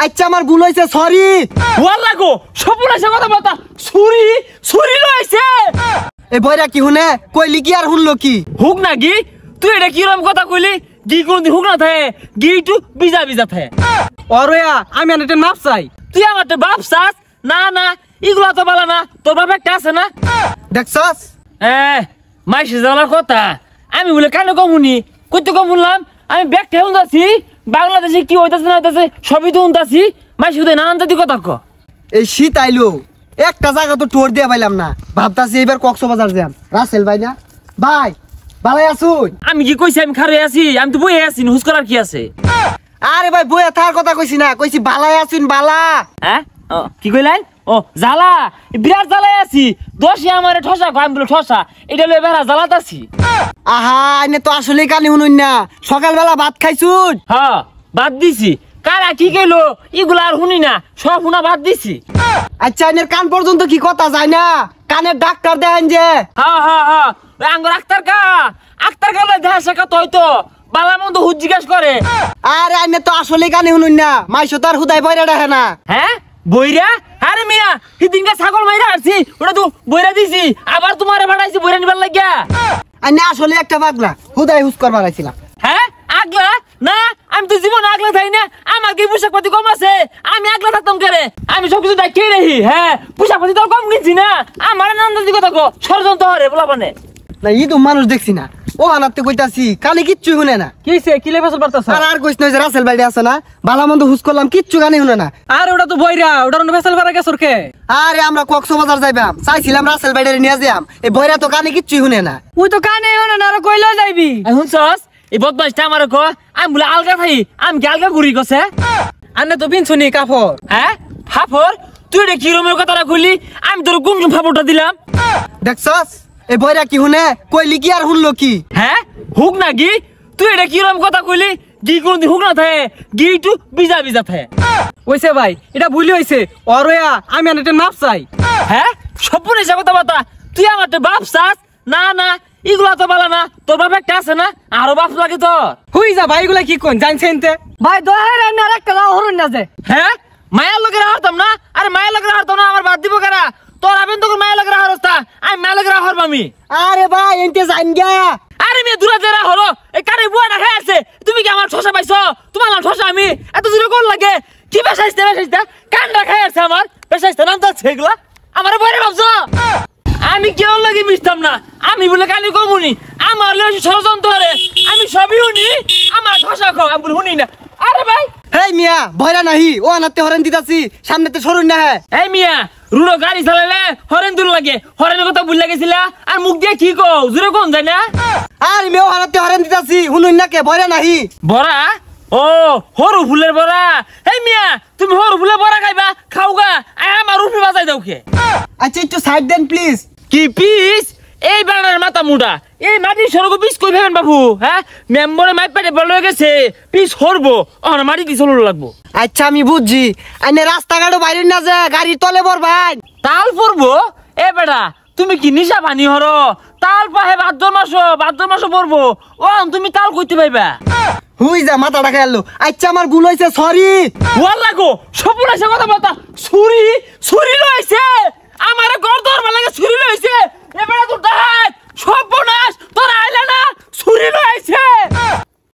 আচ্ছা আমার ভুল হইছে সরি। ওয়াল্লা গো সপুরাসে কথা বলতা ছুরি ছুরি লইছে। এই বইরা কি হুনে কইলি কি আর হুনলো কি? হুক না গি তুই এটা কি রকম কথা কইলি? গি কোনদিন হুক না থাকে, গি একটু বিজা বিজা থাকে। অরয়া আমি আনতে মাপ চাই। তুই আমারতে বাপ চাস? না না এগুলা তো বলা না, তোর বাপ একটা আছে না। দেখছস মাইসে যাওয়ার কথা আমি বলে কেন কমুনি কইতে কম বললাম। আমি ব্যাগটা শুনতাছি বাংলাদেশে কি হইতাছে না হইতাছে সবই তো শুনতাছি। মাইসে উদয় নানান জাতি কথা ক। এই শীত আইলো একটা জায়গা তো টোর দিয়ে পাইলাম না, ভাবতাছি এবার কক্সবাজার যাম। রাসেল ভাই না ভাই ভালাই আসুন? আমি কি কইছি আমি খারে আছি? আমি তো বইয়ে আছি, হুস করার কি আছে? আরে ভাই বইয়া থাকার কথা কইছি না, কইছি বালাই আসুন বালা। হ্যাঁ কি কইলাই? ও জ্বালা, বিরাট জ্বালাই আছি। দোষে আমারে ঠসা কয়, আমি বলে ঠসা এটা লয়ে বেড়া জ্বালাত আছি। আহা এনে তো আসলে কানি শুনুন না, সকালবেলা ভাত খাইছুন? হ্যাঁ বাদ দিছি। কারা কি কইলো এগুলা আর শুনি না, সব শুনা বাদ দিছি। আচ্ছা এনের কান পর্যন্ত কি কথা যায় না? কানের ডাক্তার দেখেন যে। হ্যাঁ হ্যাঁ হ্যাঁ আঙ্গুর আক্তার কা লয় দেখা সাক্ষাৎ হয়তো বালা মন্দ হুজ জিজ্ঞাস করে। আরে এনে তো আসলে কানি শুনুন না, মাইশো তো আর হুদাই বইরা দেখে না। হ্যাঁ বইরা? আরে মিয়া সেদিনকে ছাগল মাইরা আসছি, ওটা তো বইরা দিছি, আবার তোমারে ভাড়াইছি বইরা নিবার লাগিয়া। এনে আসলে একটা পাগলা, হুদাই হুজ করবার আইছিলাম। হ্যাঁ আগলা না, আমি তো জীবন আগলা থাই না। আমার কি পোশাক পাতি কম আছে? আমি আগলা থাকতাম করে, আমি সবকিছু দেখিয়ে রাখি। হ্যাঁ পোশাক পাতি তো কম কিনছি না। আমার নান্দাজি কথা কো ষড়যন্ত্র হরে বলা মানে না ই তো মানুষ দেখছি না, ও হানাতে কইতাছি কানে কিচ্ছু শুনে না। কিছে কি লেবাসল পারতাছ? আর কইছ না যে রাসেল ভাই আছে না, ভালো মন্দ হুজ করলাম কিচ্ছু কানে শুনে না। আর ওটা তো বইরা ওটার বেসাল পারা গেছর কে? আরে আমরা কক্সবাজার যাইবাম, চাইছিলাম রাসেল ভাইরে নিয়ে যাম, এই বইরা তো কানে কিচ্ছু শুনে না। ওই তো কানে হনে না, আর কইলো যাইবি। শুনছস এই বদমাইশটা আমার কো আমি বলে আলগা থাই, আমি কি আলগা ঘুরি গছে? আনে তো বিনছুনি কাপড়। হ্যাঁ ফাফর তুই এটা কি রকমের কথাটা কইলি? আমি তোর কোন ফাফরটা দিলাম? দেখছস এই বইরা কি শুনে কইলি কি আর শুনলো কি? হ্যাঁ হুক না গি তুই এটা কি রকম কথা কইলি? গি কোনদিন হুক না থাকে, গি একটু বিজা বিজা থাকে। ওইছে ভাই এটা ভুলি হইছে। অরয়া আমি আনতে মাপ চাই। হ্যাঁ সপুনে সে কথা বাতা তুই আমার তো বাপ চাস? না না এগুলা তো বলা না, তোর বাপ একটা আছে না, আরো বাপ লাগে তোর। হুই যা ভাই এগুলা কি কোন জানছেনতে? ভাই দয়ার আমি আর একটা লাও হরুন না যে। হ্যাঁ মায়ের লোকের হারতাম না? আরে মায়ের লোকের হারতাম না, আমার বাদ দিব কারা? তোর আবেন তোর মায়ের লোকের হারস্তা, আমি মায়ের লোকের হারব আমি। আরে ভাই এনতে জান গা। আরে মেয়ে দূরে জেরা হলো এই কারে বুয়া না খাই আছে। তুমি কি আমার ঠসা পাইছো? তোমার নাম ঠসা আমি এত দূরে কোন লাগে? কি বেসাইতে কান্ডা খাই আছে আমার বেসাইতে নাম যাচ্ছে এগুলা আমার বইরে ভাবছো? আমি কেউ লাগে মিশতাম না, আমি বলে কানি কমুনি আমার লয়ে ষড়যন্ত্র করে, আমি সবই শুনি, আমার ঠসা খাও আমি বলে শুনি না। আরে ভাই হেই মিয়া বইরা নাহি, ও আনাতে হরেন দিতাছি, সামনেতে সরুন না। হ্যাঁ এই মিয়া রুড়ো গাড়ি চালালে হরেন দূর লাগে, হরেনের কথা ভুল লাগেছিলা আর মুখ দিয়ে কি কও জোরে কোন যায় না? আর মেও হানাতে হরেন দিতাছি, শুনুন না কে বইরা নাহি। বড়া ও হরু ফুলের বড়া। এই মিয়া তুমি হরু ফুলের বড়া খাইবা খাওগা, আমার রুফি বাজাই দাও কে? আচ্ছা একটু সাইড দেন প্লিজ। কি পিস? এই বানার মাথা মুডা এই মাটির সরগো পিস কই ভেবেন বাবু? হ্যাঁ মেম্বরে মাইপ পেটে বড় হয়ে গেছে, পিস হরবো আর মাটি কি চলুন লাগবো। আচ্ছা আমি বুঝছি, আইনে রাস্তাঘাটও বাইরে না যে গাড়ির তলে বরবাই তাল পড়বো? এ বেটা তুমি কি নিশা পানি হর? তাল পাহে ভাদ্র মাস পড়বো, ও তুমি তাল কইতে পাইবা? হুই যা মাথাটা খেয়ালো। আচ্ছা আমার ভুল হয়েছে সরি। ওয়াল্লা গো সপুরাসে কথা বলতা ছুরি ছুরি লইছে আমারে গর ধরবা লাগে, ছুরি লইছে। এবারে তোর দাহাত সর্বনাশ তোর আইলা না, ছুরি লইছে।